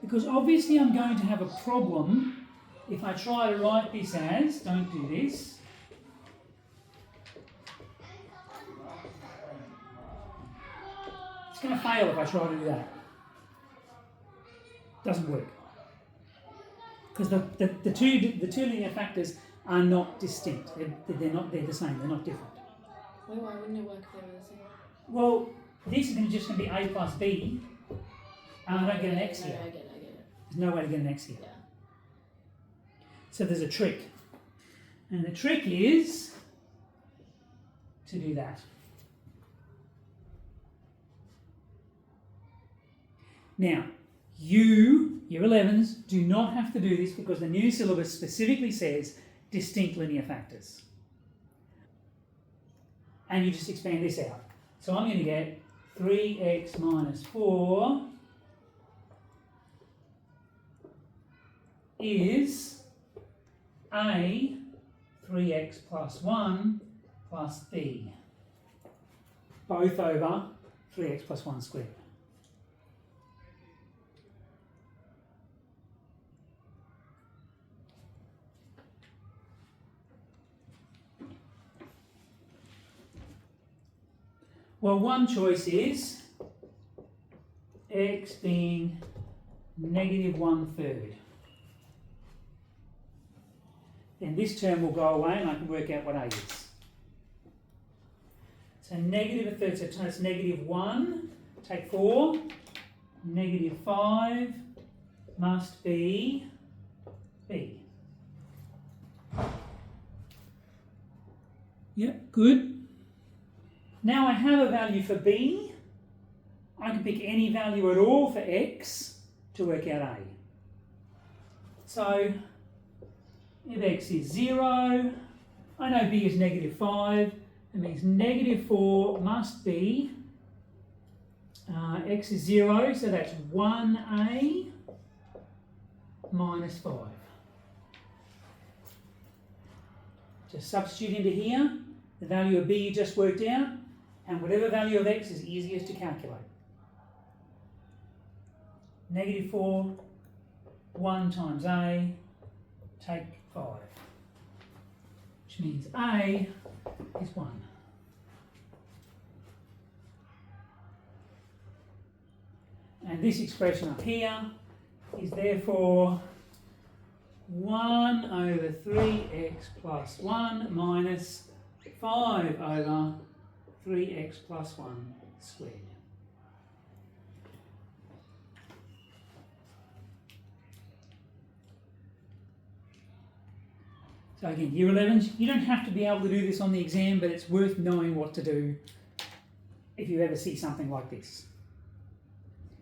Because obviously I'm going to have a problem if I try to write this as, don't do this, it's going to fail if I try to do that. Doesn't work. Because the two linear factors are not distinct. They're the same, they're not different. Well, why wouldn't it work if they were the same? Well, this is just going to be a plus b, and I don't get an x here. I get it. There's no way to get an x here. Yeah. So there's a trick. And the trick is to do that. Now, you, year 11s, do not have to do this because the new syllabus specifically says distinct linear factors. And you just expand this out. So I'm going to get 3x minus 4 is a 3x plus 1 plus b, both over 3x plus 1 squared. Well, one choice is x being negative 1/3. Then this term will go away and I can work out what a is. So negative 1/3, so it's negative 1, take 4, negative 5 must be b. Yep, good. Now I have a value for b. I can pick any value at all for x to work out a. So if x is 0, I know b is negative 5. That means negative 4 must be, x is 0, so that's 1a minus 5. Just substitute into here the value of b you just worked out, and whatever value of x is easiest to calculate. Negative 4, 1 times a, take 5. Which means a is 1. And this expression up here is therefore 1 over 3x plus 1 minus 5 over 3x plus 1 squared. So again, year 11s, you don't have to be able to do this on the exam, but it's worth knowing what to do if you ever see something like this.